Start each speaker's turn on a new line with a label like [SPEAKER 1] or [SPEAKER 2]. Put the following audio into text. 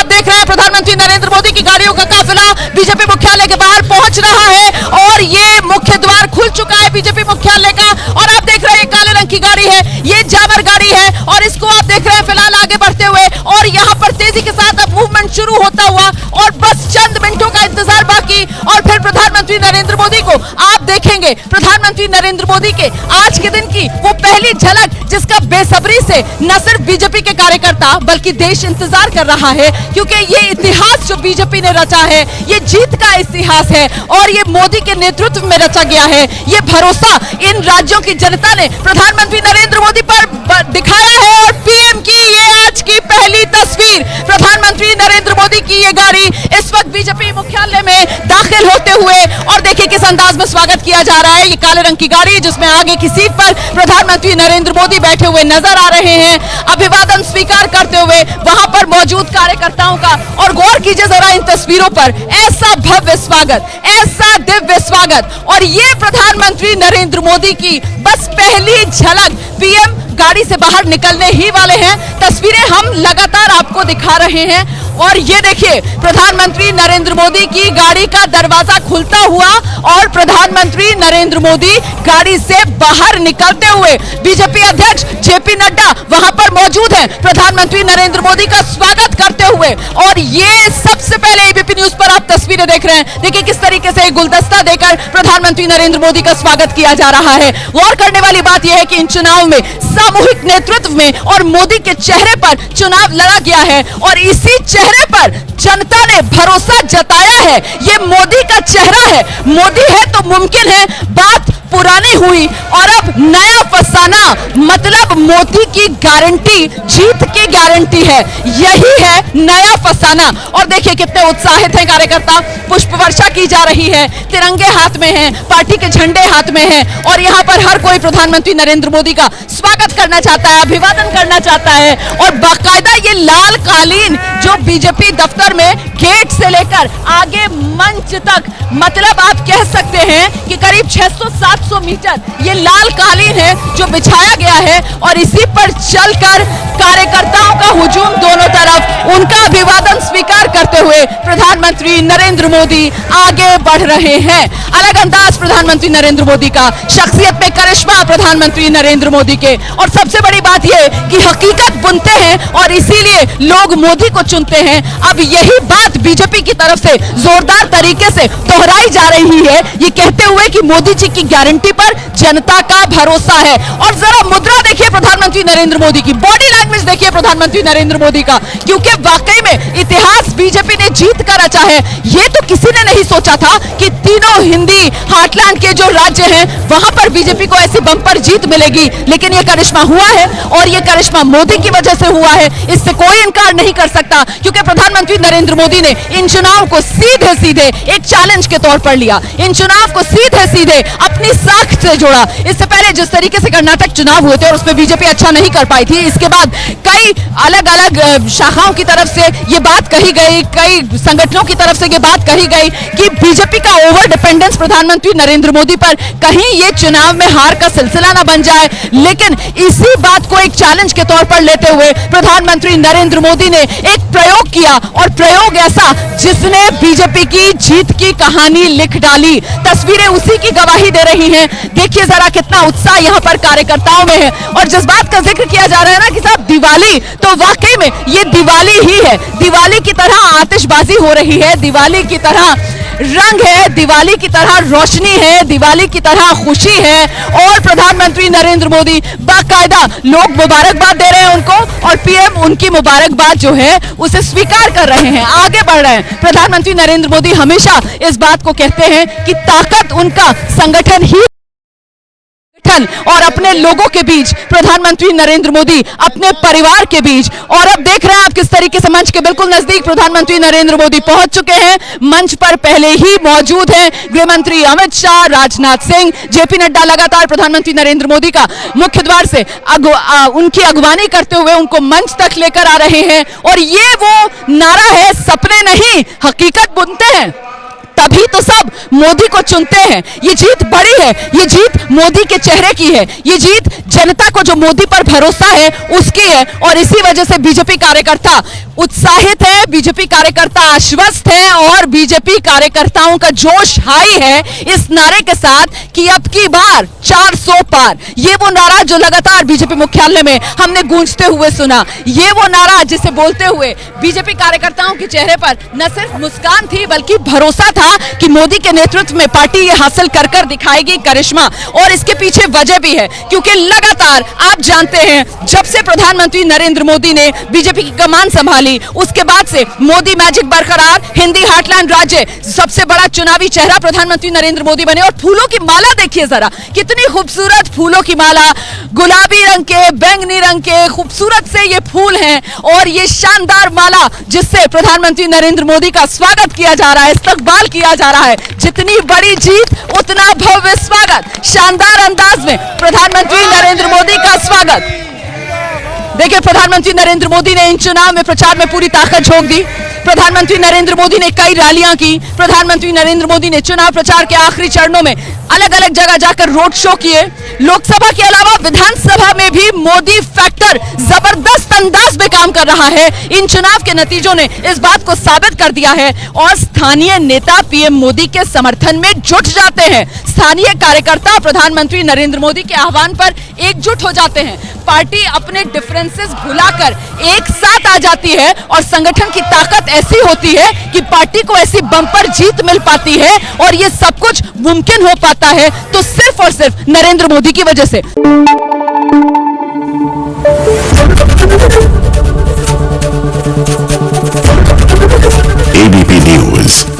[SPEAKER 1] आप देख रहे हैं प्रधानमंत्री नरेंद्र मोदी की गाड़ियों का काफिला बीजेपी मुख्यालय के बाहर पहुंच रहा है और ये मुख्य द्वार खुल चुका है बीजेपी मुख्यालय का। और आप देख रहे हैं काले रंग की गाड़ी है, ये जावर गाड़ी है और इसको आप देख रहे हैं फिलहाल आगे बढ़ते हुए और यहाँ पर तेजी के साथ अब मूवमेंट शुरू होता हुआ और बस चंद मिनटों का इंतजार बाकी और फिर प्रधानमंत्री नरेंद्र मोदी को आप देखेंगे। प्रधानमंत्री नरेंद्र मोदी के आज के दिन की वो पहली झलक जिसका बेसब्री से न सिर्फ बीजेपी के कार्यकर्ता बल्कि देश इंतजार कर रहा है, क्योंकि ये इतिहास जो बीजेपी ने रचा है ये जीत का इतिहास है और ये मोदी के नेतृत्व में रचा गया है। ये भरोसा इन राज्यों की जनता ने प्रधानमंत्री नरेंद्र मोदी पर दिखाया है और पीएम की ये आज की पहली तस्वीर प्रधानमंत्री नरेंद्र मोदी की ये गाड़ी इस वक्त बीजेपी मुख्यालय में दाखिल होते हुए और देखिए किस अंदाज में स्वागत किया जा रहा है। ये काले रंग की गाड़ी जिसमें आगे की सीट पर प्रधानमंत्री नरेंद्र मोदी बैठे हुए नजर आ रहे हैं, अभिवादन स्वीकार करते हुए वहां पर मौजूद कार्यकर्ताओं का। और गौर कीजिए जरा इन तस्वीरों पर, ऐसा भव्य स्वागत, ऐसा दिव्य स्वागत और ये प्रधानमंत्री नरेंद्र मोदी की बस पहली झलक। पीएम गाड़ी से बाहर निकलने ही वाले हैं, तस्वीरें हम लगातार आपको दिखा रहे हैं और ये देखिए प्रधानमंत्री नरेंद्र मोदी की गाड़ी का दरवाजा खुलता हुआ और प्रधानमंत्री नरेंद्र मोदी गाड़ी से बाहर निकलते हुए। बीजेपी अध्यक्ष जेपी नड्डा वहां पर मौजूद हैं प्रधानमंत्री नरेंद्र मोदी का स्वागत करते हुए और ये सबसे पहले एबीपी न्यूज पर आप तस्वीरें देख रहे हैं। देखिए किस तरीके से गुलदस्ता देकर प्रधानमंत्री नरेंद्र मोदी का स्वागत किया जा रहा है। गौर करने वाली बात यह है कि इन चुनाव में सामूहिक नेतृत्व में और मोदी के चेहरे पर चुनाव लड़ा गया है और इसी चेहरे पर जनता ने भरोसा जताया है। ये मोदी का चेहरा है, मोदी है तो मुमकिन है। बात पुरानी हुई और अब नया फसाना, मतलब मोदी की गारंटी जीत की गारंटी है, यही है नया फसाना। और देखिए कितने उत्साहित हैं कार्यकर्ता, पुष्प वर्षा की जा रही है, तिरंगे हाथ में हैं, पार्टी के झंडे हाथ में हैं और यहाँ पर हर कोई प्रधानमंत्री नरेंद्र मोदी का स्वागत करना चाहता है, अभिवादन करना चाहता है। और बाकायदा ये लाल कालीन जो बीजेपी दफ्तर में गेट से लेकर आगे मंच तक, मतलब आप कह सकते हैं कि करीब 600-700 मीटर ये लाल कालीन है जो बिछाया गया है और इसी पर चलकर कार्यकर्ताओं का हुजूम दोनों तरफ, उनका अभिवादन स्वीकार करते हुए प्रधानमंत्री नरेंद्र मोदी आगे बढ़ रहे हैं। अलग अंदाज प्रधानमंत्री नरेंद्र मोदी का, शख्सियत में करिश्मा प्रधानमंत्री नरेंद्र मोदी के और सबसे बड़ी बात यह कि हकीकत बुनते हैं और इसीलिए लोग मोदी को चुनते हैं। अब यही बात बीजेपी की तरफ से जोरदार तरीके से दोहराई जा रही है, ये कहते हुए कि मोदी जी की गारंटी पर जनता का भरोसा है। और जरा मुद्रा देखिए प्रधानमंत्री नरेंद्र मोदी की, बॉडी लैंग्वेज देखिए प्रधानमंत्री नरेंद्र मोदी का, क्योंकि वाकई में इतिहास बीजेपी ने जीत कर रचा है। ये तो किसी ने नहीं सोचा था कि तीनों हिंदी हार्टलैंड के जो राज्य हैं वहां पर बीजेपी को ऐसी बंपर जीत मिलेगी, लेकिन ये करिश्मा हुआ है और ये करिश्मा मोदी की वजह से हुआ है, इससे कोई इनकार नहीं कर सकता। क्योंकि प्रधानमंत्री नरेंद्र मोदी ने इन चुनाव को सीधे सीधे एक चैलेंज के तौर पर लिया, इन चुनाव को सीधे सीधे अपनी साख से जोड़ा। इससे पहले जिस तरीके से कर्नाटक चुनाव हुए थे और उसमें बीजेपी अच्छा नहीं कर पाई थी, इसके बाद कई अलग अलग शाखाओं की तरफ से ये बात कही गई, कई संगठनों की तरफ से ये बात कही गई कि बीजेपी का ओवर डिपेंडेंस प्रधानमंत्री नरेंद्र मोदी पर कहीं ये चुनाव में हार का सिलसिला ना बन जाए। लेकिन इसी बात को एक चैलेंज के तौर पर लेते हुए प्रधानमंत्री नरेंद्र मोदी ने एक प्रयोग किया और प्रयोग ऐसा जिसने बीजेपी की जीत की कहानी लिख डाली। तस्वीरें उसी की गवाही दे रही हैं। देखिए जरा कितना उत्साह यहाँ पर कार्यकर्ताओं में है। और जिस बात का जिक्र किया जा रहा है ना कि साहब दिवाली, तो वाकई में ये दिवाली ही है। दिवाली की तरह आतिशबाजी हो रही है, दिवाली की तरह रंग है, दिवाली की तरह रोशनी है, दिवाली की तरह खुशी है। और प्रधानमंत्री नरेंद्र मोदी बाकायदा लोग मुबारकबाद दे रहे हैं उनको और पीएम उनकी मुबारकबाद जो है उसे स्वीकार कर रहे हैं, आगे बढ़ रहे हैं। प्रधानमंत्री नरेंद्र मोदी हमेशा इस बात को कहते हैं कि ताकत उनका संगठन ही और अपने लोगों के बीच, प्रधानमंत्री नरेंद्र मोदी अपने परिवार के बीच। और अब देख रहे हैं आप किस तरीके से मंच के बिल्कुल नजदीक प्रधानमंत्री नरेंद्र मोदी पहुंच चुके हैं। मंच पर पहले ही मौजूद हैं गृह मंत्री अमित शाह, राजनाथ सिंह, जेपी नड्डा लगातार प्रधानमंत्री नरेंद्र मोदी का मुख्य द्वार से उनकी अगवानी करते हुए उनको मंच तक लेकर आ रहे हैं। और ये वो नारा है, सपने नहीं हकीकत बुनते हैं, तभी तो सब मोदी को चुनते हैं। ये जीत बड़ी है, ये जीत मोदी के चेहरे की है, ये जीत जनता को जो मोदी पर भरोसा है उसकी है। और इसी वजह से बीजेपी कार्यकर्ता उत्साहित है, बीजेपी कार्यकर्ता आश्वस्त है और बीजेपी कार्यकर्ताओं का जोश हाई है इस नारे के साथ कि अब की बार 400 पार। ये वो नारा जो लगातार बीजेपी मुख्यालय में हमने गूंजते हुए सुना, ये वो नारा जिसे बोलते हुए बीजेपी कार्यकर्ताओं के चेहरे पर न सिर्फ मुस्कान थी बल्कि भरोसा था कि मोदी के नेतृत्व में पार्टी ये हासिल कर कर दिखाएगी करिश्मा। और इसके पीछे वजह भी है क्योंकि लगातार आप जानते हैं जब से प्रधानमंत्री नरेंद्र मोदी ने बीजेपी की कमान संभाली उसके बाद से मोदी मैजिक बरकरार, हिंदी हार्टलैंड राज्य सबसे बड़ा चुनावी चेहरा प्रधानमंत्री नरेंद्र मोदी बने। और फूलों की माला देखिए जरा, कितनी खूबसूरत फूलों की माला, गुलाबी रंग के, बैंगनी रंग के खूबसूरत से ये फूल हैं और ये शानदार माला जिससे प्रधानमंत्री नरेंद्र मोदी का स्वागत किया जा रहा है, इस्तकबाल किया जा रहा है। जितनी बड़ी जीत उतना भव्य स्वागत, शानदार अंदाज में प्रधानमंत्री नरेंद्र मोदी का स्वागत। देखिए प्रधानमंत्री नरेंद्र मोदी ने इन चुनाव में प्रचार में पूरी ताकत झोंक दी। प्रधानमंत्री नरेंद्र मोदी ने कई रैलियां की, प्रधानमंत्री नरेंद्र मोदी ने चुनाव प्रचार के आखिरी चरणों में अलग अलग जगह जाकर रोड शो किए। लोकसभा के अलावा विधानसभा में भी मोदी फैक्टर जबरदस्त अंदाज में काम कर रहा है। इन चुनाव के नतीजों ने इस बात को साबित कर दिया है और स्थानीय नेता पीएम मोदी के समर्थन में जुट जाते हैं। स्थानीय कार्यकर्ता प्रधानमंत्री नरेंद्र मोदी के आह्वान पर एकजुट हो जाते हैं। पार्टी अपने डिफरेंसेस भुलाकर एक साथ आ जाती है और संगठन की ताकत ऐसी होती है कि पार्टी को ऐसी बम्पर जीत मिल पाती है और ये सब कुछ मुमकिन हो पाता है तो सिर्फ और सिर्फ नरेंद्र मोदी की वजह से।
[SPEAKER 2] ABP News।